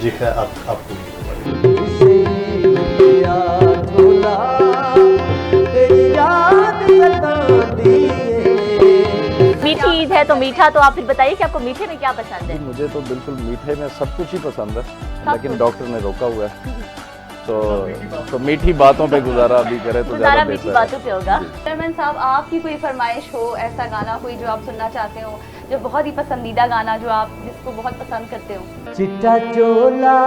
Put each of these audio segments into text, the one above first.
جی خیر آپ کو میٹھی عید ہے تو میٹھا، تو آپ پھر بتائیے کہ آپ کو میٹھے میں کیا پسند ہے؟ مجھے تو بالکل میٹھے میں سب کچھ ہی پسند ہے، لیکن کچھ؟ ڈاکٹر نے روکا ہوا ہے تو میٹھی باتوں پہ گزارا ابھی کرے تو زیادہ میٹھی بہتر باتوں پہ ہوگا۔ ہے۔ چیئرمین صاحب، آپ کی کوئی فرمائش ہو، ایسا گانا کوئی جو آپ سننا چاہتے ہو، جو بہت ہی پسندیدہ گانا جو آپ جس کو بہت پسند کرتے ہو؟ چٹا چولا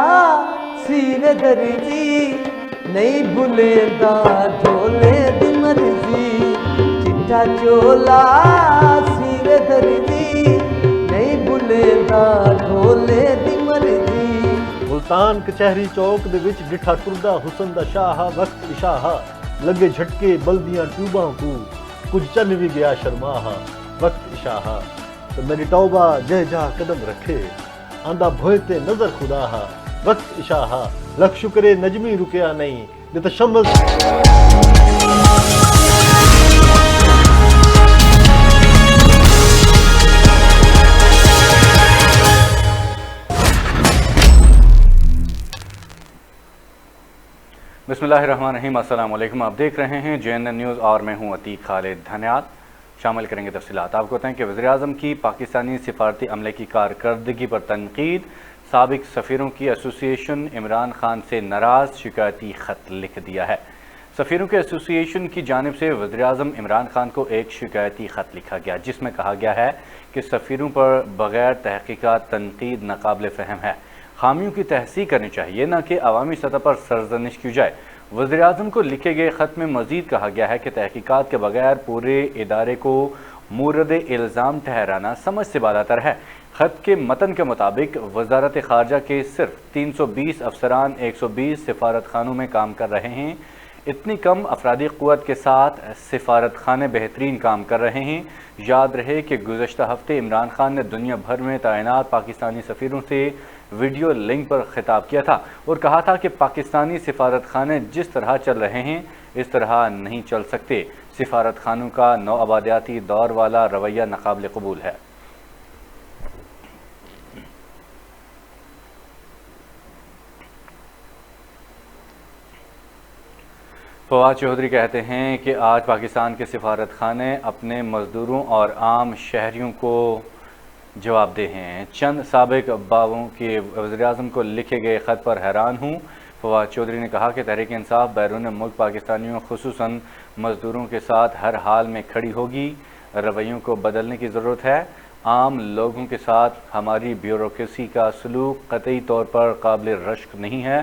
سینے درجی نہیں بھولے دا ڈھولے دی مرضی، چٹا چولا سینے درجی نہیں بھولے دا ڈھولے دی مرضی۔ ملتان کچہری چوک دے وچ ڈٹھا ٹردا حسن دا شاہ، وقت عشاء لگے جھٹکے بلدیاں ٹیوباں کو، کچھ چن بھی گیا شرماہ، وقت عشاء تو میری توبہ جہ جہاں قدم رکھے، آندہ بھوئتے نظر خدا، وقت عشاء لکھ شکرے نجمی رکیا نہیں نہیں تو شمس۔ بسم اللہ الرحمن الرحیم، السلام علیکم۔ آپ دیکھ رہے ہیں JNN نیوز اور میں ہوں عتیق خالد دھنیات۔ شامل کریں گے تفصیلات۔ آپ کو بتائیں کہ وزیراعظم کی پاکستانی سفارتی عملے کی کارکردگی پر تنقید، سابق سفیروں کی ایسوسی ایشن عمران خان سے ناراض، شکایتی خط لکھ دیا ہے۔ سفیروں کے ایسوسی ایشن کی جانب سے وزیراعظم عمران خان کو ایک شکایتی خط لکھا گیا، جس میں کہا گیا ہے کہ سفیروں پر بغیر تحقیقات تنقید ناقابل فہم ہے، خامیوں کی تحصیل کرنی چاہیے، نہ کہ عوامی سطح پر سرزنش کی جائے۔ وزیراعظم کو لکھے گئے خط میں مزید کہا گیا ہے کہ تحقیقات کے بغیر پورے ادارے کو مورد الزام ٹھہرانا سمجھ سے بالاتر ہے۔ خط کے متن کے مطابق وزارت خارجہ کے صرف 320 افسران 120 سفارت خانوں میں کام کر رہے ہیں۔ اتنی کم افرادی قوت کے ساتھ سفارت خانے بہترین کام کر رہے ہیں۔ یاد رہے کہ گزشتہ ہفتے عمران خان نے دنیا بھر میں تعینات پاکستانی سفیروں سے ویڈیو لنک پر خطاب کیا تھا اور کہا تھا کہ پاکستانی سفارت خانے جس طرح چل رہے ہیں اس طرح نہیں چل سکتے۔ سفارت خانوں کا نوآبادیاتی دور والا رویہ ناقابل قبول ہے۔ فواد چودھری کہتے ہیں کہ آج پاکستان کے سفارت خانے اپنے مزدوروں اور عام شہریوں کو جواب دہ ہیں۔ چند سابق باغوں کے وزیراعظم کو لکھے گئے خط پر حیران ہوں۔ فواد چودھری نے کہا کہ تحریک انصاف بیرون ملک پاکستانیوں خصوصاً مزدوروں کے ساتھ ہر حال میں کھڑی ہوگی۔ رویوں کو بدلنے کی ضرورت ہے۔ عام لوگوں کے ساتھ ہماری بیوروکریسی کا سلوک قطعی طور پر قابل رشک نہیں ہے،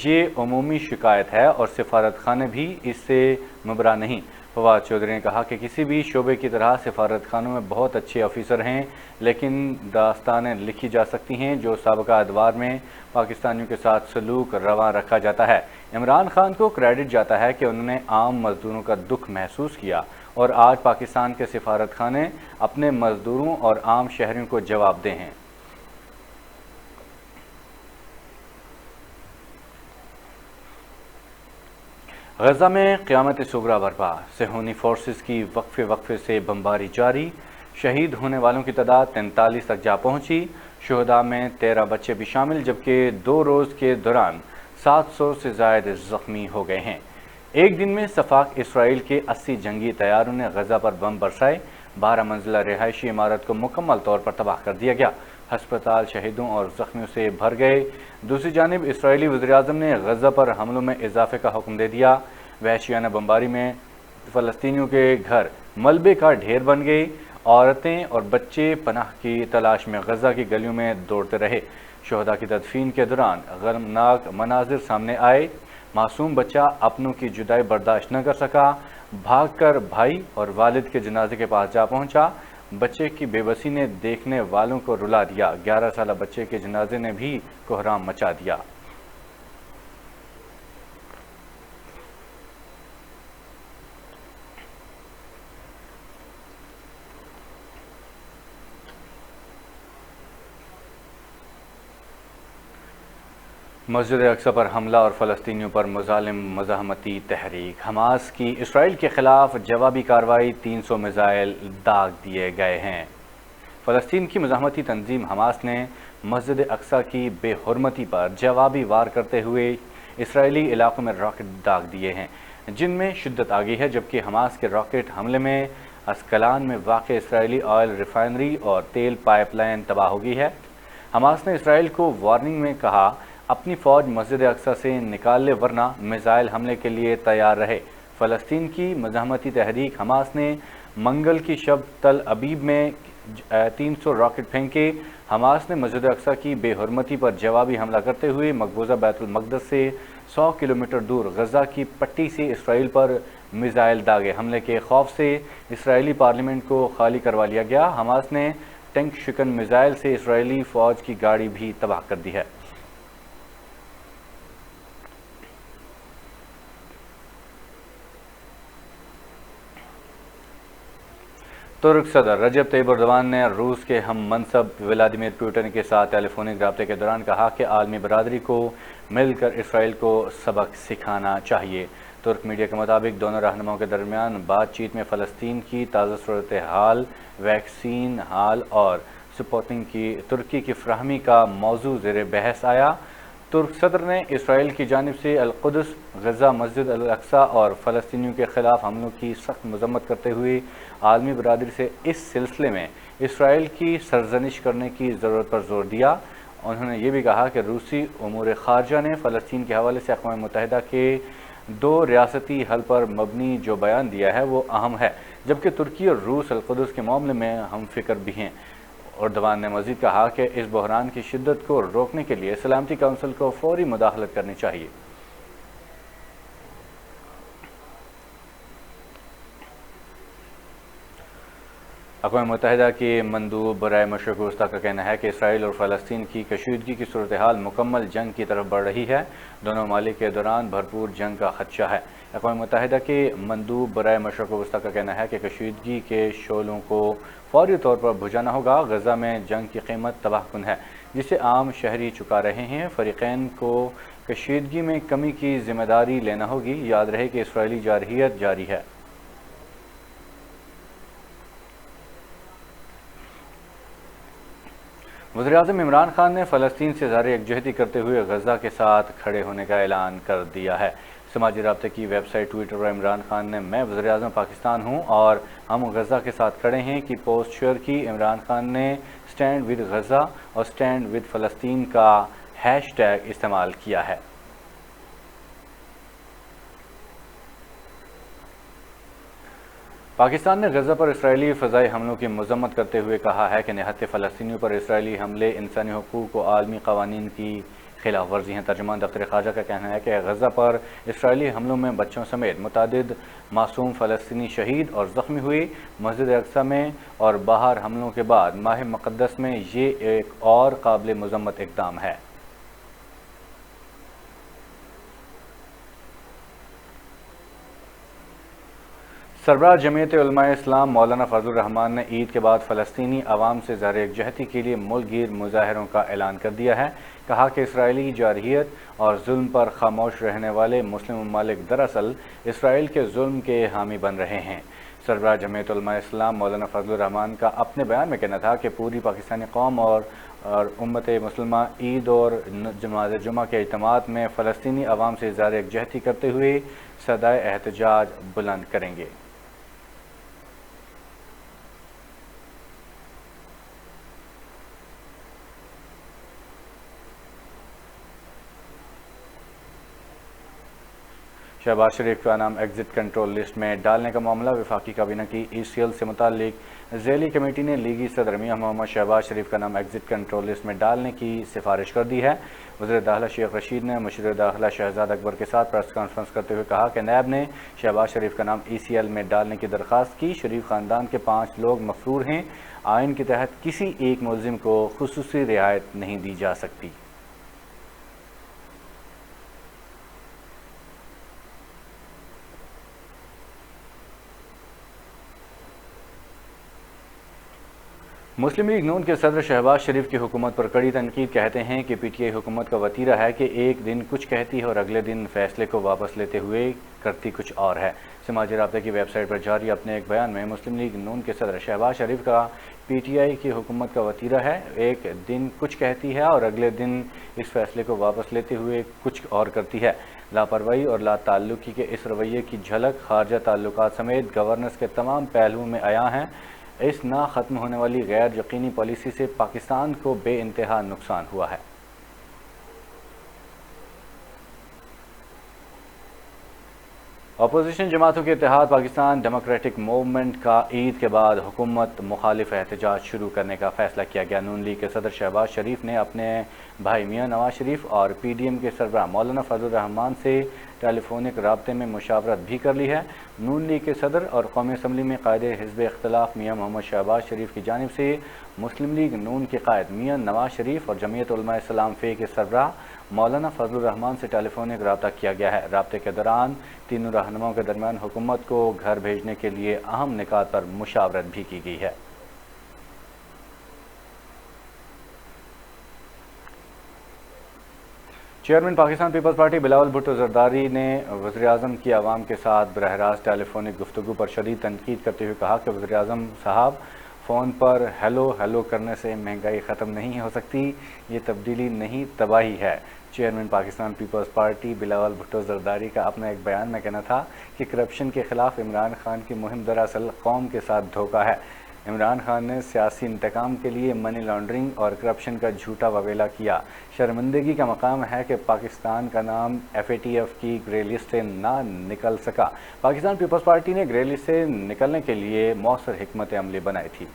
یہ عمومی شکایت ہے اور سفارت خانے بھی اس سے مبرا نہیں۔ فواد چودھری نے کہا کہ کسی بھی شعبے کی طرح سفارت خانوں میں بہت اچھے آفیسر ہیں، لیکن داستانیں لکھی جا سکتی ہیں جو سابقہ ادوار میں پاکستانیوں کے ساتھ سلوک رواں رکھا جاتا ہے۔ عمران خان کو کریڈٹ جاتا ہے کہ انہوں نے عام مزدوروں کا دکھ محسوس کیا اور آج پاکستان کے سفارت خانے اپنے مزدوروں اور عام شہریوں کو جواب دہ ہیں۔ غزہ میں قیامت صغریٰ برپا، صہیونی فورسز کی وقفے سے بمباری جاری، شہید ہونے والوں کی تعداد 43 تک جا پہنچی، شہداء میں 13 بچے بھی شامل، جبکہ 2 روز کے دوران 700 سے زائد زخمی ہو گئے ہیں۔ ایک دن میں صفاق اسرائیل کے 80 جنگی طیاروں نے غزہ پر بم برسائے، 12 منزلہ رہائشی عمارت کو مکمل طور پر تباہ کر دیا گیا، ہسپتال شہیدوں اور زخمیوں سے بھر گئے۔ دوسری جانب اسرائیلی وزیراعظم نے غزہ پر حملوں میں اضافے کا حکم دے دیا۔ وحشیانہ بمباری میں فلسطینیوں کے گھر ملبے کا ڈھیر بن گئے، عورتیں اور بچے پناہ کی تلاش میں غزہ کی گلیوں میں دوڑتے رہے۔ شہداء کی تدفین کے دوران غمناک مناظر سامنے آئے، معصوم بچہ اپنوں کی جدائی برداشت نہ کر سکا، بھاگ کر بھائی اور والد کے جنازے کے پاس جا پہنچا، بچے کی بے بسی نے دیکھنے والوں کو رلا دیا، 11 سالہ بچے کے جنازے نے بھی کوہرام مچا دیا۔ مسجد اقصی پر حملہ اور فلسطینیوں پر مظالم مزاحمتی تحریک، حماس کی اسرائیل کے خلاف جوابی کارروائی، 300 میزائل داغ دیے گئے ہیں۔ فلسطین کی مزاحمتی تنظیم حماس نے مسجد اقصی کی بے حرمتی پر جوابی وار کرتے ہوئے اسرائیلی علاقوں میں راکٹ داغ دیے ہیں، جن میں شدت آ گئی ہے، جبکہ حماس کے راکٹ حملے میں اسکلان میں واقع اسرائیلی آئل ریفائنری اور تیل پائپ لائن تباہ ہو گئی ہے۔ حماس نے اسرائیل کو وارننگ میں کہا اپنی فوج مسجد اقصی سے نکال لے ورنہ میزائل حملے کے لیے تیار رہے۔ فلسطین کی مزاحمتی تحریک حماس نے منگل کی شب تل ابیب میں 300 راکٹ پھینکے۔ حماس نے مسجد اقصی کی بے حرمتی پر جوابی حملہ کرتے ہوئے مقبوضہ بیت المقدس سے 100 کلومیٹر دور غزہ کی پٹی سے اسرائیل پر میزائل داغے۔ حملے کے خوف سے اسرائیلی پارلیمنٹ کو خالی کروا لیا گیا۔ حماس نے ٹینک شکن میزائل سے اسرائیلی فوج کی گاڑی بھی تباہ کر دی ہے۔ ترک صدر رجب طیب ایردوان نے روس کے ہم منصب ولادیمیر پوٹن کے ساتھ ٹیلی فونک رابطے کے دوران کہا کہ عالمی برادری کو مل کر اسرائیل کو سبق سکھانا چاہیے۔ ترک میڈیا کے مطابق دونوں رہنماؤں کے درمیان بات چیت میں فلسطین کی تازہ صورتحال، ویکسین حال اور سپوتنک کی ترکی کی فراہمی کا موضوع زیر بحث آیا۔ ترک صدر نے اسرائیل کی جانب سے القدس، غزہ، مسجد الاقصی اور فلسطینیوں کے خلاف حملوں کی سخت مذمت کرتے ہوئے عالمی برادری سے اس سلسلے میں اسرائیل کی سرزنش کرنے کی ضرورت پر زور دیا۔ انہوں نے یہ بھی کہا کہ روسی امور خارجہ نے فلسطین کے حوالے سے اقوام متحدہ کے 2 ریاستی حل پر مبنی جو بیان دیا ہے وہ اہم ہے، جبکہ ترکی اور روس القدس کے معاملے میں ہم فکر بھی ہیں۔ ایردوان نے مزید کہا کہ اس بحران کی شدت کو روکنے کے لیے سلامتی کونسل کو فوری مداخلت کرنی چاہیے۔ اقوام متحدہ کے مندوب برائے مشرق وسطی کا کہنا ہے کہ اسرائیل اور فلسطین کی کشیدگی کی صورتحال مکمل جنگ کی طرف بڑھ رہی ہے، دونوں ممالک کے دوران بھرپور جنگ کا خدشہ ہے۔ اقوام متحدہ کے مندوب برائے مشرق وسطی کا کہنا ہے کہ کشیدگی کے شعلوں کو فوری طور پر بجھانا ہوگا۔ غزہ میں جنگ کی قیمت تباہ کن ہے جسے عام شہری چکا رہے ہیں۔ فریقین کو کشیدگی میں کمی کی ذمہ داری لینا ہوگی۔ یاد رہے کہ اسرائیلی جارحیت جاری ہے۔ وزیراعظم عمران خان نے فلسطین سے اظہار یکجہتی کرتے ہوئے غزہ کے ساتھ کھڑے ہونے کا اعلان کر دیا ہے۔ سماجی رابطے کی ویب سائٹ ٹویٹر پر عمران خان نے میں وزیراعظم پاکستان ہوں اور ہم غزہ کے ساتھ کھڑے ہیں کی پوسٹ شیئر کی۔ عمران خان نے سٹینڈ ود غزہ اور سٹینڈ ود فلسطین کا ہیش ٹیگ استعمال کیا ہے۔ پاکستان نے غزہ پر اسرائیلی فضائی حملوں کی مذمت کرتے ہوئے کہا ہے کہ نہتے فلسطینیوں پر اسرائیلی حملے انسانی حقوق و عالمی قوانین کی خلاف ورزی ہیں۔ ترجمان دفتر خارجہ کا کہنا ہے کہ غزہ پر اسرائیلی حملوں میں بچوں سمیت متعدد معصوم فلسطینی شہید اور زخمی ہوئے۔ مسجد اقصی میں اور باہر حملوں کے بعد ماہ مقدس میں یہ ایک اور قابل مذمت اقدام ہے۔ سربراہ جمعیت علماء اسلام مولانا فضل الرحمان نے عید کے بعد فلسطینی عوام سے اظہار یکجہتی کے لیے ملک گیر مظاہروں کا اعلان کر دیا ہے۔ کہا کہ اسرائیلی جارحیت اور ظلم پر خاموش رہنے والے مسلم ممالک دراصل اسرائیل کے ظلم کے حامی بن رہے ہیں۔ سربراہ جمعیت علماء اسلام مولانا فضل الرحمان کا اپنے بیان میں کہنا تھا کہ پوری پاکستانی قوم اور امت مسلمہ عید اور نماز جمعہ کے اجتماعات میں فلسطینی عوام سے اظہار یکجہتی کرتے ہوئے صدائے احتجاج بلند کریں گے۔ شہباز شریف کا نام ایگزٹ کنٹرول لسٹ میں ڈالنے کا معاملہ وفاقی کابینہ کی ای سی ایل سے متعلق ذیلی کمیٹی نے لیگی صدر میاں محمد شہباز شریف کا نام ایگزٹ کنٹرول لسٹ میں ڈالنے کی سفارش کر دی ہے۔ وزیر داخلہ شیخ رشید نے مشیر داخلہ شہزاد اکبر کے ساتھ پریس کانفرنس کرتے ہوئے کہا کہ نیب نے شہباز شریف کا نام ای سی ایل میں ڈالنے کی درخواست کی۔ شریف خاندان کے 5 لوگ مفرور ہیں۔ آئین کے تحت کسی ایک ملزم کو خصوصی رعایت نہیں دی جا سکتی۔ مسلم لیگ نون کے صدر شہباز شریف کی حکومت پر کڑی تنقید، کہتے ہیں کہ پی ٹی آئی حکومت کا وتیرہ ہے کہ ایک دن کچھ کہتی ہے اور اگلے دن فیصلے کو واپس لیتے ہوئے کرتی کچھ اور ہے۔ سماجی رابطے کی ویب سائٹ پر جاری اپنے ایک بیان میں مسلم لیگ نون کے صدر شہباز شریف کا پی ٹی آئی کی حکومت کا وتیرہ ہے، ایک دن کچھ کہتی ہے اور اگلے دن اس فیصلے کو واپس لیتے ہوئے کچھ اور کرتی ہے۔ لاپرواہی اور لا تعلقی کے اس رویے کی جھلک خارجہ تعلقات سمیت گورننس کے تمام پہلوؤں میں عیاں ہیں۔ اس نہ ختم ہونے والی غیر یقینی پالیسی سے پاکستان کو بے انتہا نقصان ہوا ہے۔ اپوزیشن جماعتوں کے اتحاد پاکستان ڈیموکریٹک موومنٹ کا عید کے بعد حکومت مخالف احتجاج شروع کرنے کا فیصلہ کیا گیا۔ نون لیگ کے صدر شہباز شریف نے اپنے بھائی میاں نواز شریف اور پی ڈی ایم کے سربراہ مولانا فضل الرحمان سے ٹیلی فونک رابطے میں مشاورت بھی کر لی ہے۔ نون لیگ کے صدر اور قومی اسمبلی میں قائد حزب اختلاف میاں محمد شہباز شریف کی جانب سے مسلم لیگ نون کے قائد میاں نواز شریف اور جمعیت علماء اسلام فے کے سربراہ مولانا فضل الرحمان سے ٹیلی فونک رابطہ کیا گیا ہے۔ رابطے کے دوران تینوں رہنماؤں کے درمیان حکومت کو گھر بھیجنے کے لیے اہم نکات پر مشاورت بھی کی گئی ہے۔ چیئرمین پاکستان پیپلز پارٹی بلاول بھٹو زرداری نے وزیراعظم کی عوام کے ساتھ براہ راست ٹیلی فونک گفتگو پر شدید تنقید کرتے ہوئے کہا کہ وزیراعظم صاحب فون پر ہیلو ہیلو کرنے سے مہنگائی ختم نہیں ہو سکتی، یہ تبدیلی نہیں تباہی ہے۔ چیئرمین پاکستان پیپلز پارٹی بلاول بھٹو زرداری کا اپنا ایک بیان میں کہنا تھا کہ کرپشن کے خلاف عمران خان کی مہم دراصل قوم کے ساتھ دھوکہ ہے۔ عمران خان نے سیاسی انتقام کے لیے منی لانڈرنگ اور کرپشن کا جھوٹا وویلا کیا۔ شرمندگی کا مقام ہے کہ پاکستان کا نام ایف اے ٹی ایف کی گرے لسٹ سے نہ نکل سکا۔ پاکستان پیپلز پارٹی نے گرے لسٹ سے نکلنے کے لیے مؤثر حکمت عملی بنائی تھی۔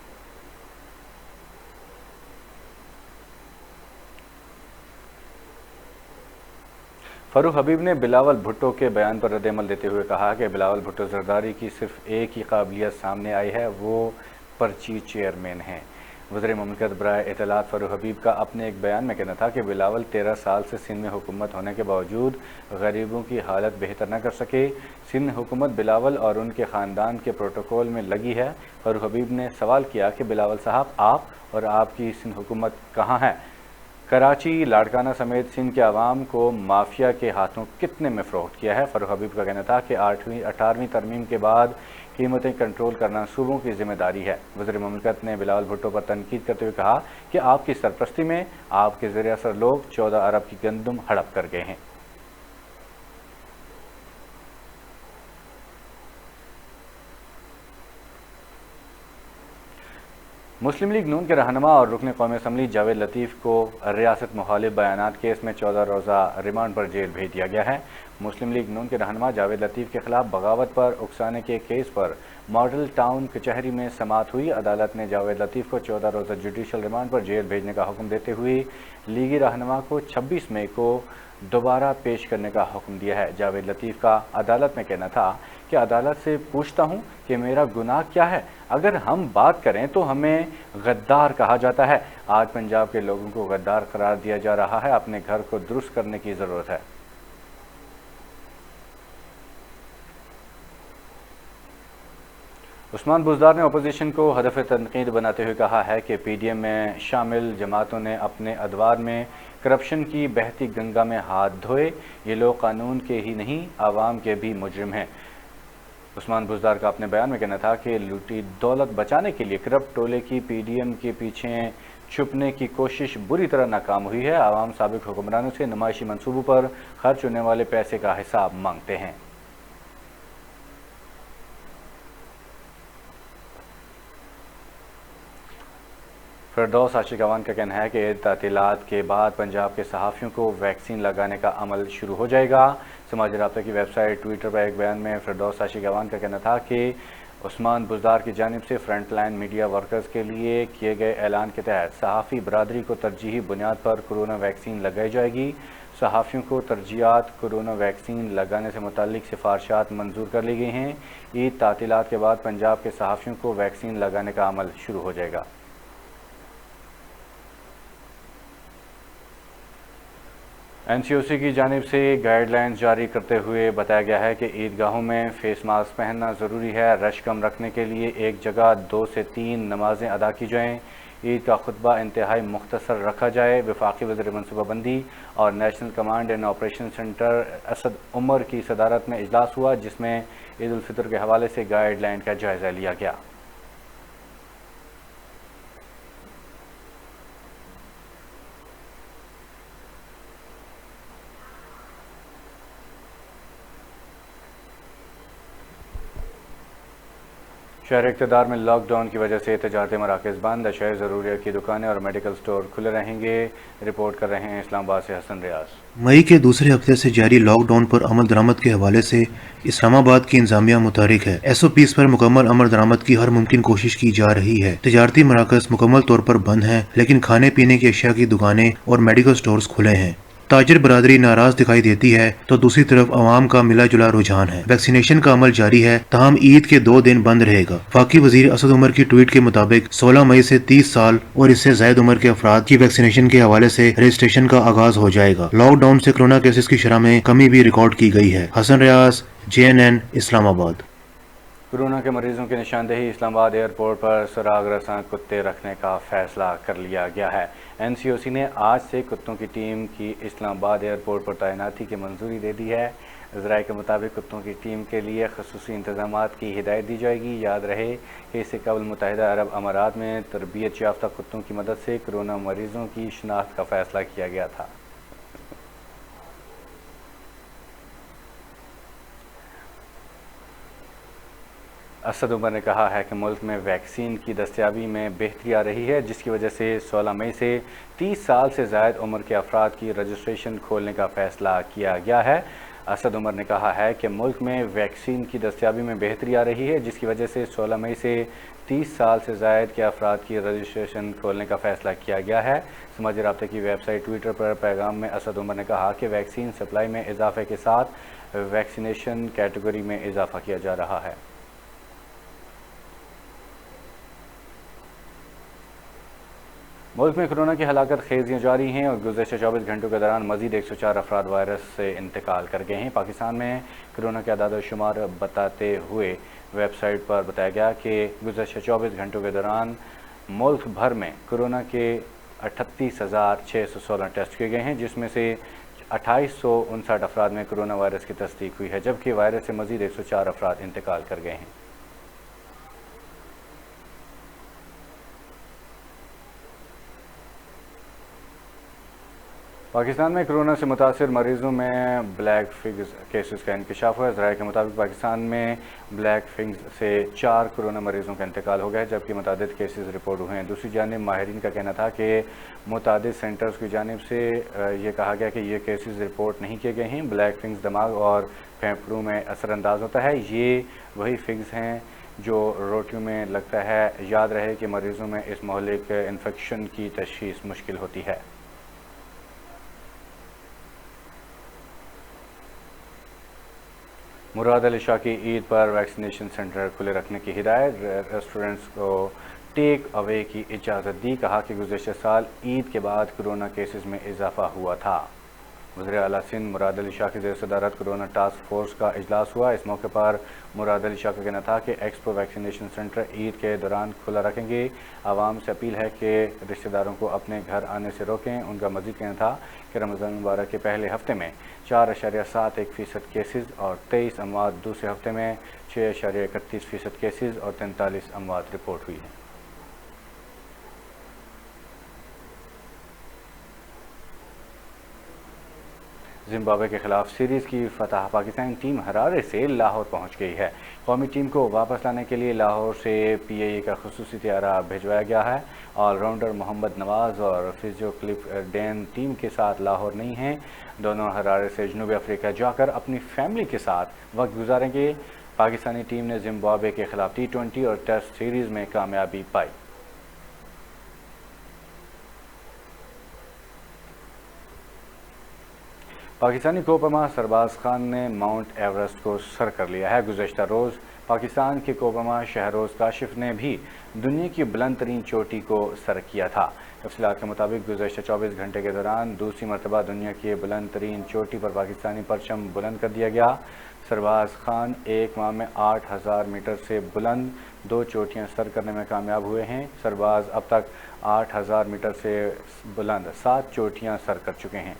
فاروق حبیب نے بلاول بھٹو کے بیان پر رد عمل دیتے ہوئے کہا کہ بلاول بھٹو زرداری کی صرف ایک ہی قابلیت سامنے آئی ہے، وہ پرچی چیئرمین ہیں۔ وزیر مملکت برائے اطلاعات فاروق حبیب کا اپنے ایک بیان میں کہنا تھا کہ بلاول 13 سال سے سندھ میں حکومت ہونے کے باوجود غریبوں کی حالت بہتر نہ کر سکے۔ سندھ حکومت بلاول اور ان کے خاندان کے پروٹوکول میں لگی ہے۔ فاروق حبیب نے سوال کیا کہ بلاول صاحب آپ اور آپ کی سندھ حکومت کہاں ہے؟ کراچی، لاڑکانہ سمیت سندھ کے عوام کو مافیا کے ہاتھوں کتنے میں فروخت کیا ہے؟ فاروق حبیب کا کہنا تھا کہ 18ویں ترمیم کے بعد قیمتیں کنٹرول کرنا صوبوں کی ذمہ داری ہے۔ وزیر مملکت نے بلاول بھٹو پر تنقید کرتے ہوئے کہا کہ آپ کی سرپرستی میں آپ کے زیر اثر لوگ 14 ارب کی گندم ہڑپ کر گئے ہیں۔ مسلم لیگ نون کے رہنما اور رکن قومی اسمبلی جاوید لطیف کو ریاست مخالف بیانات کیس میں 14 روزہ ریمانڈ پر جیل بھیج دیا گیا ہے۔ مسلم لیگ نون کے رہنما جاوید لطیف کے خلاف بغاوت پر اکسانے کے کیس پر ماڈل ٹاؤن کچہری میں سماعت ہوئی۔ عدالت نے جاوید لطیف کو 14 روزہ جوڈیشل ریمانڈ پر جیل بھیجنے کا حکم دیتے ہوئے لیگی رہنما کو 26 مئی کو دوبارہ پیش کرنے کا حکم دیا ہے۔ جاوید لطیف کا عدالت میں کہنا تھا کہ عدالت سے پوچھتا ہوں کہ میرا گناہ کیا ہے؟ اگر ہم بات کریں تو ہمیں غدار کہا جاتا ہے۔ آج پنجاب کے لوگوں کو غدار قرار دیا جا رہا ہے۔ اپنے گھر کو درست کرنے کی ضرورت ہے۔ عثمان بزدار نے اپوزیشن کو ہدف تنقید بناتے ہوئے کہا ہے کہ پی ڈی ایم میں شامل جماعتوں نے اپنے ادوار میں کرپشن کی بہتی گنگا میں ہاتھ دھوئے۔ یہ لوگ قانون کے ہی نہیں، عوام کے بھی مجرم ہیں۔ عثمان بزدار کا اپنے بیان میں کہنا تھا کہ لوٹی دولت بچانے کے لیے کرپٹ ٹولے کی پی ڈی ایم کے پیچھے چھپنے کی کوشش بری طرح ناکام ہوئی ہے۔ عوام سابق حکمرانوں سے نمائشی منصوبوں پر خرچ ہونے والے پیسے کا حساب مانگتے ہیں۔ فردوس عاشقوان کا کہنا ہے کہ عید تعطیلات کے بعد پنجاب کے صحافیوں کو ویکسین لگانے کا عمل شروع ہو جائے گا۔ سماجی رابطہ کی ویب سائٹ ٹویٹر پر ایک بیان میں فردوس عاشقوان کا کہنا تھا کہ عثمان بزدار کی جانب سے فرنٹ لائن میڈیا ورکرز کے لیے کیے گئے اعلان کے تحت صحافی برادری کو ترجیحی بنیاد پر کورونا ویکسین لگائی جائے گی۔ صحافیوں کو ترجیحات کورونا ویکسین لگانے سے متعلق سفارشات منظور کر لی گئی ہیں۔ عید تعطیلات کے بعد پنجاب کے صحافیوں کو ویکسین لگانے کا عمل شروع ہو جائے گا۔ این سی او سی کی جانب سے گائیڈ لائنز جاری کرتے ہوئے بتایا گیا ہے کہ عیدگاہوں میں فیس ماسک پہننا ضروری ہے۔ رش کم رکھنے کے لیے ایک جگہ 2 سے 3 نمازیں ادا کی جائیں۔ عید کا خطبہ انتہائی مختصر رکھا جائے۔ وفاقی وزیر منصوبہ بندی اور National Command and Operation Centre Asad Umar کی صدارت میں اجلاس ہوا، جس میں عید الفطر کے حوالے سے گائیڈ لائن کا جائزہ لیا گیا۔ شہر اقتدار میں لاک ڈاؤن کی وجہ سے تجارتی مراکز بند، اشیاء ضروریات کی دکانیں اور میڈیکل سٹور کھلے رہیں گے۔ رپورٹ کر رہے ہیں اسلام آباد سے حسن ریاض۔ مئی کے دوسرے ہفتے سے جاری لاک ڈاؤن پر عمل درآمد کے حوالے سے اسلام آباد کی انتظامیہ متحرک ہے۔ ایس او پیز پر مکمل عمل درآمد کی ہر ممکن کوشش کی جا رہی ہے۔ تجارتی مراکز مکمل طور پر بند ہیں، لیکن کھانے پینے کی اشیاء کی دکانیں اور میڈیکل سٹورز کھلے ہیں۔ تاجر برادری ناراض دکھائی دیتی ہے تو دوسری طرف عوام کا ملا جلا رجحان ہے۔ ویکسینیشن کا عمل جاری ہے، تاہم عید کے 2 دن بند رہے گا۔ وفاقی وزیر اسد عمر کی ٹویٹ کے مطابق 16 مئی سے 30 سال اور اس سے زائد عمر کے افراد کی ویکسینیشن کے حوالے سے رجسٹریشن کا آغاز ہو جائے گا۔ لاک ڈاؤن سے کرونا کیسز کی شرح میں کمی بھی ریکارڈ کی گئی ہے۔ حسن ریاض، JNN، اسلام آباد۔ کورونا کے مریضوں کی نشاندہی، اسلام آباد ایئرپورٹ پر سراغ رساں کتے رکھنے کا فیصلہ کر لیا گیا ہے۔ NCOC نے آج سے کتوں کی ٹیم کی اسلام آباد ایئرپورٹ پر تعیناتی کی منظوری دے دی ہے۔ ذرائع کے مطابق کتوں کی ٹیم کے لیے خصوصی انتظامات کی ہدایت دی جائے گی۔ یاد رہے کہ اس سے قبل متحدہ عرب امارات میں تربیت یافتہ کتوں کی مدد سے کورونا مریضوں کی شناخت کا فیصلہ کیا گیا تھا۔ اسد عمر نے کہا ہے کہ ملک میں ویکسین کی دستیابی میں بہتری آ رہی ہے، جس کی وجہ سے 16 مئی سے 30 سال سے زائد عمر کے افراد کی رجسٹریشن کھولنے کا فیصلہ کیا گیا ہے۔ اسد عمر نے کہا ہے کہ ملک میں ویکسین کی دستیابی میں بہتری آ رہی ہے، جس کی وجہ سے 16 مئی سے 30 سال سے زائد کے افراد کی رجسٹریشن کھولنے کا فیصلہ کیا گیا ہے۔ سماجی رابطے کی ویب سائٹ ٹویٹر پر پیغام میں اسد عمر نے کہا کہ ویکسین سپلائی میں اضافے کے ساتھ ویکسینیشن کیٹیگری میں اضافہ کیا جا رہا ہے۔ ملک میں کورونا کی ہلاکت خیزیاں جاری ہیں اور گزشتہ 24 گھنٹوں کے دوران مزید 104 افراد وائرس سے انتقال کر گئے ہیں۔ پاکستان میں کورونا کے اعداد و شمار بتاتے ہوئے ویب سائٹ پر بتایا گیا کہ گزشتہ 24 گھنٹوں کے دوران ملک بھر میں کورونا کے 38,616 ٹیسٹ کیے گئے ہیں، جس میں سے 2859 افراد میں کورونا وائرس کی تصدیق ہوئی ہے، جبکہ وائرس سے مزید 104 افراد انتقال کر گئے ہیں۔ پاکستان میں کورونا سے متاثر مریضوں میں بلیک فنگز کیسز کا انکشاف ہوا ہے۔ ذرائع کے مطابق پاکستان میں بلیک فنگز سے 4 کورونا مریضوں کا انتقال ہو گیا ہے، جبکہ متعدد کیسز رپورٹ ہوئے ہیں۔ دوسری جانب ماہرین کا کہنا تھا کہ متعدد سینٹرز کی جانب سے یہ کہا گیا کہ یہ کیسز رپورٹ نہیں کیے گئے ہیں۔ بلیک فنگز دماغ اور پھیپھڑوں میں اثر انداز ہوتا ہے۔ یہ وہی فنگز ہیں جو روٹیوں میں لگتا ہے۔ یاد رہے کہ مریضوں میں اس مہلک انفیکشن کی تشخیص مشکل ہوتی ہے۔ مراد علی شاہ کی عید پر ویکسینیشن سینٹر کھلے رکھنے کی ہدایت، ریسٹورنٹس کو ٹیک اوے کی اجازت دی۔ کہا کہ گزشتہ سال عید کے بعد کورونا کیسز میں اضافہ ہوا تھا۔ وزیر اعلیٰ سندھ مراد علی شاہ کی زیر صدارت کورونا ٹاسک فورس کا اجلاس ہوا۔ اس موقع پر مراد علی شاہ کا کہنا تھا کہ ایکسپو ویکسینیشن سینٹر عید کے دوران کھلا رکھیں گے۔ عوام سے اپیل ہے کہ رشتہ داروں کو اپنے گھر آنے سے روکیں۔ ان کا مزید کہنا تھا کہ رمضان المبارک کے پہلے ہفتے میں 4.71% کیسز اور 23 اموات، دوسرے ہفتے میں 6.31% کیسز اور 43 اموات رپورٹ ہوئی ہیں۔ زمبابوے کے خلاف سیریز کی فتح، پاکستانی ٹیم ہرارے سے لاہور پہنچ گئی ہے۔ قومی ٹیم کو واپس لانے کے لیے لاہور سے PIA کا خصوصی طیارہ بھیجوایا گیا ہے۔ آل راؤنڈر محمد نواز اور فزیو کلف ڈین ٹیم کے ساتھ لاہور نہیں ہیں۔ دونوں ہرارے سے جنوبی افریقہ جا کر اپنی فیملی کے ساتھ وقت گزاریں گے۔ پاکستانی ٹیم نے زمبابوے کے خلاف T20 اور ٹیسٹ سیریز میں کامیابی پائی۔ پاکستانی کوپما سرباز خان نے ماؤنٹ ایورسٹ کو سر کر لیا ہے۔ گزشتہ روز پاکستان کے کوبما شہروز کاشف نے بھی دنیا کی بلند ترین چوٹی کو سر کیا تھا۔ تفصیلات کے مطابق گزشتہ 24 گھنٹے کے دوران دوسری مرتبہ دنیا کی بلند ترین چوٹی پر پاکستانی پرچم بلند کر دیا گیا۔ سرباز خان ایک ماہ میں 8000 میٹر سے بلند 2 چوٹیاں سر کرنے میں کامیاب ہوئے ہیں۔ سرباز اب تک 8000 میٹر سے بلند 7 چوٹیاں سر کر چکے ہیں۔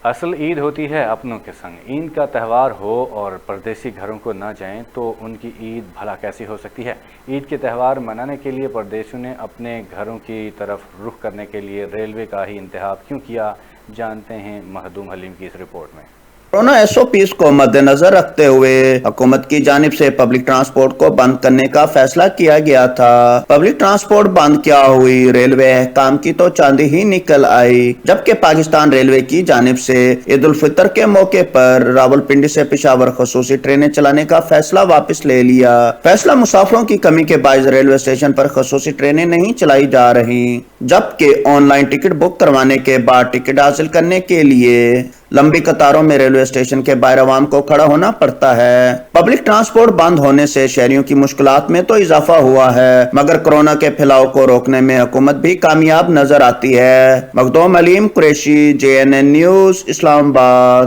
اصل عید ہوتی ہے اپنوں کے سنگ۔ عید کا تہوار ہو اور پردیسی گھروں کو نہ جائیں تو ان کی عید بھلا کیسی ہو سکتی ہے؟ عید کے تہوار منانے کے لیے پردیسیوں نے اپنے گھروں کی طرف رخ کرنے کے لیے ریلوے کا ہی انتخاب کیوں کیا، جانتے ہیں مخدوم حلیم کی اس رپورٹ میں۔ کورونا SOPs کو مد نظر رکھتے ہوئے حکومت کی جانب سے پبلک ٹرانسپورٹ کو بند کرنے کا فیصلہ کیا گیا تھا۔ پبلک ٹرانسپورٹ بند کیا ہوئی ریلوے احکام کی تو چاندی ہی نکل آئی، جبکہ پاکستان ریلوے کی جانب سے عید الفطر کے موقع پر راولپنڈی سے پشاور خصوصی ٹرینیں چلانے کا فیصلہ واپس لے لیا۔ فیصلہ مسافروں کی کمی کے باعث ریلوے اسٹیشن پر خصوصی ٹرینیں نہیں چلائی جا رہی، جبکہ آن لائن ٹکٹ بک کروانے کے بعد ٹکٹ حاصل کرنے کے لیے لمبی قطاروں میں ریلوے اسٹیشن کے باہر عوام کو کھڑا ہونا پڑتا ہے۔ پبلک ٹرانسپورٹ بند ہونے سے شہریوں کی مشکلات میں تو اضافہ ہوا ہے، مگر کورونا کے پھیلاؤ کو روکنے میں حکومت بھی کامیاب نظر آتی ہے۔ مخدوم علیم قریشی، JNN نیوز، اسلام آباد۔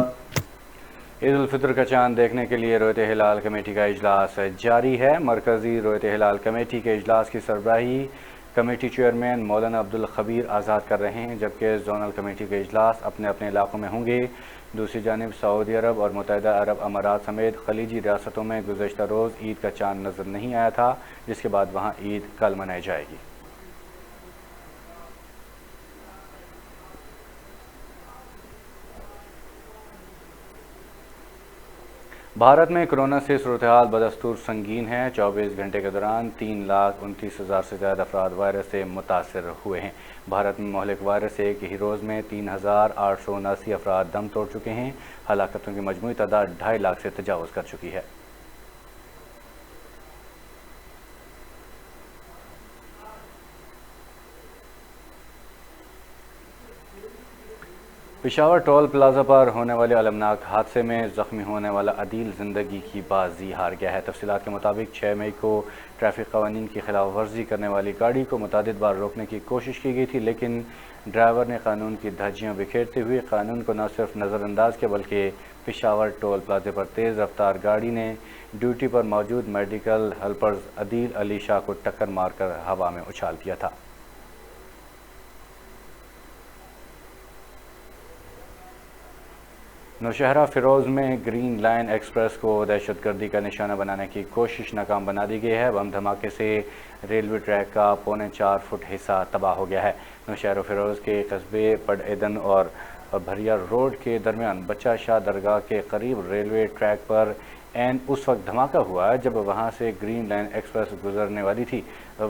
عید الفطر کا چاند دیکھنے کے لیے رویت ہلال کمیٹی کا اجلاس جاری ہے۔ مرکزی رویت ہلال کمیٹی کے اجلاس کی سربراہی کمیٹی چیئرمین مولانا عبدالخبیر آزاد کر رہے ہیں، جبکہ زونل کمیٹی کے اجلاس اپنے اپنے علاقوں میں ہوں گے۔ دوسری جانب سعودی عرب اور متحدہ عرب امارات سمیت خلیجی ریاستوں میں گزشتہ روز عید کا چاند نظر نہیں آیا تھا، جس کے بعد وہاں عید کل منائی جائے گی۔ بھارت میں کورونا سے صورتحال بدستور سنگین ہے۔ 24 گھنٹے کے دوران 3,29,000 سے زیادہ افراد وائرس سے متاثر ہوئے ہیں۔ بھارت میں مہلک وائرس سے ایک ہی روز میں 3,879 افراد دم توڑ چکے ہیں۔ ہلاکتوں کی مجموعی تعداد 2.5 لاکھ سے تجاوز کر چکی ہے۔ پشاور ٹول پلازا پر ہونے والے المناک حادثے میں زخمی ہونے والا عدیل زندگی کی بازی ہار گیا ہے۔ تفصیلات کے مطابق 6 مئی کو ٹریفک قوانین کی خلاف ورزی کرنے والی گاڑی کو متعدد بار روکنے کی کوشش کی گئی تھی، لیکن ڈرائیور نے قانون کی دھجیاں بکھیرتے ہوئے قانون کو نہ صرف نظر انداز کیا بلکہ پشاور ٹول پلازے پر تیز رفتار گاڑی نے ڈیوٹی پر موجود میڈیکل ہیلپرز عدیل علی شاہ کو ٹکر مار کر ہوا میں اچھال دیا تھا۔ نوشہرہ فیروز میں گرین لائن ایکسپریس کو دہشت گردی کا نشانہ بنانے کی کوشش ناکام بنا دی گئی ہے۔ بم دھماکے سے ریلوے ٹریک کا 4.25 فٹ حصہ تباہ ہو گیا ہے۔ نوشہرہ فیروز کے قصبے پڈ ایدن اور بھریا روڈ کے درمیان بچہ شاہ درگاہ کے قریب ریلوے ٹریک پر عین اس وقت دھماکہ ہوا جب وہاں سے گرین لائن ایکسپریس گزرنے والی تھی۔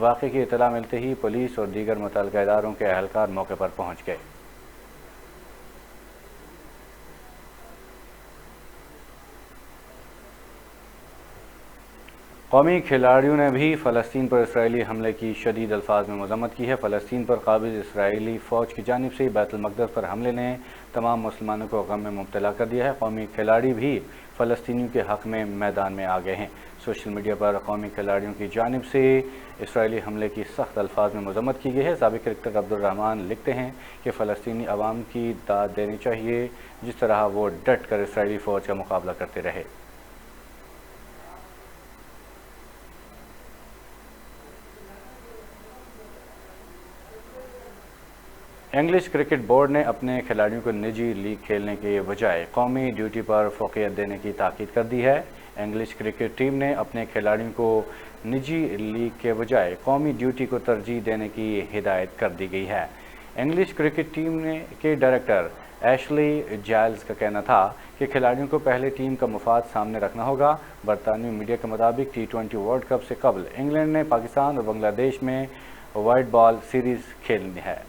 واقعے کی اطلاع ملتے ہی پولیس اور دیگر متعلقہ اداروں کے اہلکار موقع پر پہنچ گئے۔ قومی کھلاڑیوں نے بھی فلسطین پر اسرائیلی حملے کی شدید الفاظ میں مذمت کی ہے۔ فلسطین پر قابض اسرائیلی فوج کی جانب سے بیت المقدس پر حملے نے تمام مسلمانوں کو غم میں مبتلا کر دیا ہے۔ قومی کھلاڑی بھی فلسطینیوں کے حق میں میدان میں آ گئے ہیں۔ سوشل میڈیا پر قومی کھلاڑیوں کی جانب سے اسرائیلی حملے کی سخت الفاظ میں مذمت کی گئی ہے۔ سابق کرکٹر عبدالرحمان لکھتے ہیں کہ فلسطینی عوام کی داد دینی چاہیے، جس طرح وہ ڈٹ کر اسرائیلی فوج کا مقابلہ کرتے رہے۔ انگلش کرکٹ بورڈ نے اپنے کھلاڑیوں کو نجی لیگ کھیلنے کے بجائے قومی ڈیوٹی پر فوقیت دینے کی تاکید کر دی ہے۔ انگلش کرکٹ ٹیم نے اپنے کھلاڑیوں کو نجی لیگ کے بجائے قومی ڈیوٹی کو ترجیح دینے کی ہدایت کر دی گئی ہے۔ انگلش کرکٹ ٹیم کے ڈائریکٹر ایشلی جائلز کا کہنا تھا کہ کھلاڑیوں کو پہلے ٹیم کا مفاد سامنے رکھنا ہوگا۔ برطانوی میڈیا کے مطابق T20 ورلڈ کپ سے قبل انگلینڈ نے پاکستان اور بنگلہ دیش میں وائٹ بال سیریز کھیلنی ہے۔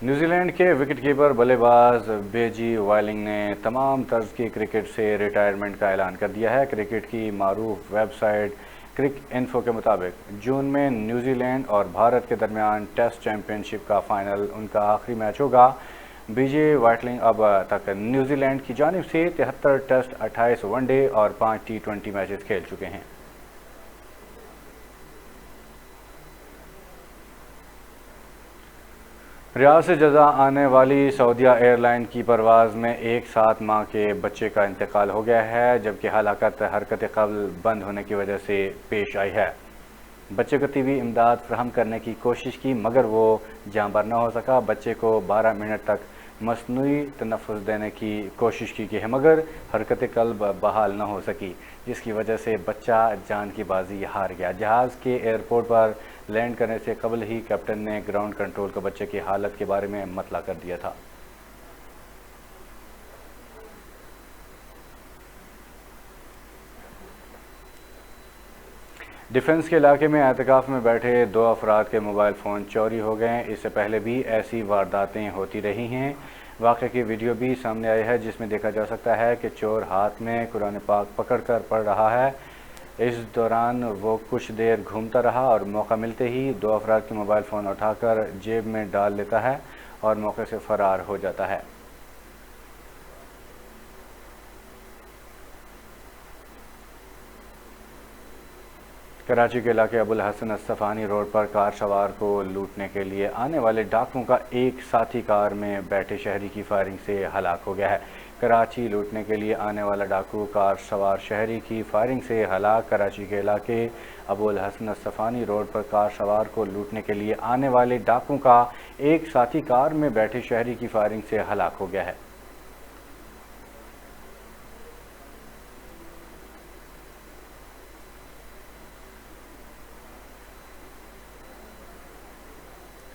نیوزی لینڈ کے وکٹ کیپر بلے باز بیجی وائلنگ نے تمام طرز کی کرکٹ سے ریٹائرمنٹ کا اعلان کر دیا ہے۔ کرکٹ کی معروف ویب سائٹ کرک انفو کے مطابق جون میں نیوزی لینڈ اور بھارت کے درمیان ٹیسٹ چیمپئن شپ کا فائنل ان کا آخری میچ ہوگا۔ بی جے وائٹلنگ اب تک نیوزی لینڈ کی جانب سے 73 ٹیسٹ، 28 ون ڈے اور 5 T20 میچز کھیل چکے ہیں۔ ریاض سے جزا آنے والی سعودیہ ایئر لائن کی پرواز میں ایک 7 ماہ کے بچے کا انتقال ہو گیا ہے، جبکہ ہلاکت حرکت قبل بند ہونے کی وجہ سے پیش آئی ہے۔ بچے کو طبی امداد فراہم کرنے کی کوشش کی مگر وہ جاں بر نہ ہو سکا۔ بچے کو 12 منٹ تک مصنوعی تنفس دینے کی کوشش کی گئی ہے مگر حرکت قلب بحال نہ ہو سکی، جس کی وجہ سے بچہ جان کی بازی ہار گیا۔ جہاز کے ایئرپورٹ پر لینڈ کرنے سے قبل ہی کیپٹن نے گراؤنڈ کنٹرول کو بچے کی حالت کے بارے میں مطلع کر دیا تھا۔ ڈیفنس کے علاقے میں اعتکاف میں بیٹھے 2 افراد کے موبائل فون چوری ہو گئے ہیں۔ اس سے پہلے بھی ایسی وارداتیں ہوتی رہی ہیں۔ واقعے کی ویڈیو بھی سامنے آئی ہے جس میں دیکھا جا سکتا ہے کہ چور ہاتھ میں قرآن پاک پکڑ کر پڑھ رہا ہے۔ اس دوران وہ کچھ دیر گھومتا رہا اور موقع ملتے ہی 2 افراد کے موبائل فون اٹھا کر جیب میں ڈال لیتا ہے اور موقع سے فرار ہو جاتا ہے۔ کراچی کے علاقے ابوالحسن الصفانی روڈ پر کار سوار کو لوٹنے کے لیے آنے والے ڈاکوؤں کا ایک ساتھی کار میں بیٹھے شہری کی فائرنگ سے ہلاک ہو گیا ہے۔ کراچی لوٹنے کے لیے آنے والا ڈاکو کار سوار شہری کی فائرنگ سے ہلاک۔ کراچی کے علاقے ابوالحسن الصفانی روڈ پر کار سوار کو لوٹنے کے لیے آنے والے ڈاکوؤں کا ایک ساتھی کار میں بیٹھے شہری کی فائرنگ سے ہلاک ہو گیا ہے۔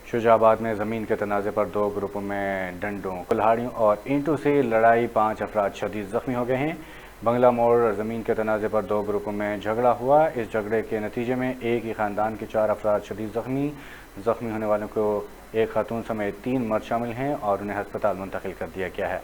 شجاع آباد میں زمین کے تنازع پر 2 گروپوں میں ڈنڈوں، کلہاڑیوں اور اینٹوں سے لڑائی، 5 افراد شدید زخمی ہو گئے ہیں۔ بنگلہ موڑ زمین کے تنازع پر 2 گروپوں میں جھگڑا ہوا۔ اس جھگڑے کے نتیجے میں ایک ہی خاندان کے 4 افراد شدید زخمی ہونے والوں کو ایک خاتون سمیت 3 مرد شامل ہیں اور انہیں ہسپتال منتقل کر دیا گیا ہے۔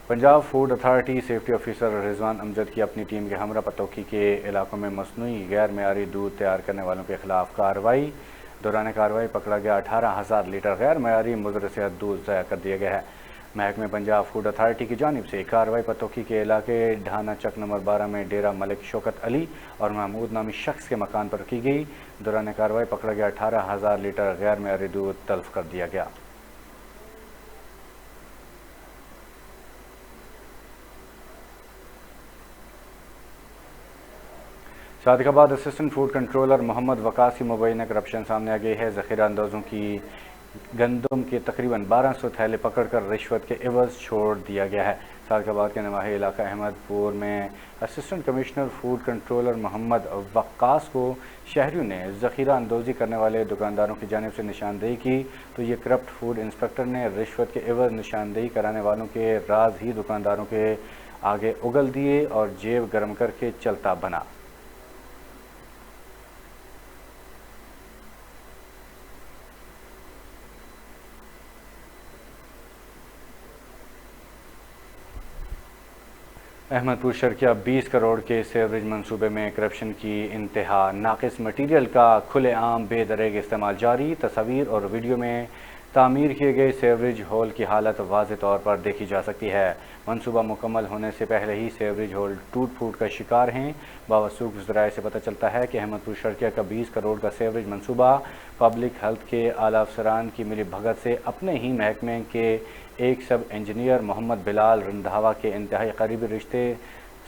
Punjab Food Authority safety officer Rizwan Amjad کی اپنی ٹیم کے ہمراہ پتوکی کے علاقوں میں مصنوعی غیر معیاری دودھ تیار کرنے والوں کے خلاف کارروائی۔ دوران کارروائی پکڑا گیا 18,000 لیٹر غیر معیاری مضر صحت دودھ ضائع کر دیا گیا ہے۔ محکمہ پنجاب فوڈ اتھارٹی کی جانب سے کارروائی پتوکی کے علاقے ڈھانا چک نمبر 12 میں ڈیرہ ملک شوکت علی اور محمود نامی شخص کے مکان پر کی گئی۔ دوران کارروائی پکڑا گیا 18,000 لیٹر غیر معیاری دودھ تلف کر دیا گیا۔ صادق آباد اسسٹنٹ فوڈ کنٹرولر محمد وقاص کی مبینہ کرپشن سامنے آ گئی ہے۔ ذخیرہ اندوزوں کی گندم کے تقریباً 1200 تھیلے پکڑ کر رشوت کے عوض چھوڑ دیا گیا ہے۔ صادق آباد کے نواحی علاقہ احمد پور میں اسسٹنٹ کمشنر فوڈ کنٹرولر محمد وقاص کو شہریوں نے ذخیرہ اندوزی کرنے والے دکانداروں کی جانب سے نشاندہی کی تو یہ کرپٹ فوڈ انسپکٹر نے رشوت کے عوض نشاندہی کرانے والوں کے راز ہی دکانداروں کے آگے اگل دیے اور جیب گرم کر کے چلتا بنا۔ احمد پور شرکیہ 20 کروڑ کے سیوریج منصوبے میں کرپشن کی انتہا، ناقص مٹیریل کا کھلے عام بے دریغ استعمال جاری۔ تصاویر اور ویڈیو میں تعمیر کیے گئے سیوریج ہول کی حالت واضح طور پر دیکھی جا سکتی ہے۔ منصوبہ مکمل ہونے سے پہلے ہی سیوریج ہول ٹوٹ پھوٹ کا شکار ہیں۔ باوثوق ذرائع سے پتہ چلتا ہے کہ احمد پور شرکیہ کا 20 کروڑ کا سیوریج منصوبہ پبلک ہیلتھ کے اعلیٰ افسران کی ملی بھگت سے اپنے ہی محکمے کے ایک سب انجینئر محمد بلال رندھاوا کے انتہائی قریبی رشتے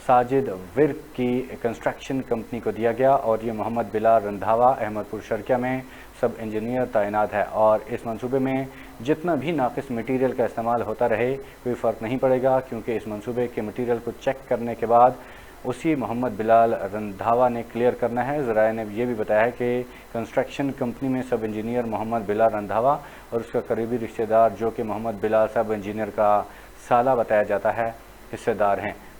ساجد ورک کی کنسٹرکشن کمپنی کو دیا گیا اور یہ محمد بلال رندھاوا احمد پور شرکیہ میں سب انجینئر تعینات ہے اور اس منصوبے میں جتنا بھی ناقص مٹیریل کا استعمال ہوتا رہے کوئی فرق نہیں پڑے گا، کیونکہ اس منصوبے کے مٹیریل کو چیک کرنے کے بعد اسی محمد بلال رندھاوا نے کلیئر کرنا ہے۔ ذرائع نے یہ بھی بتایا ہے کہ کنسٹرکشن کمپنی میں سب انجینئر محمد بلال رندھاوا اور اس کا قریبی رشتہ دار جو کہ محمد بلال سب انجینئر کا سالہ بتایا جاتا ہے حصے دار ہیں۔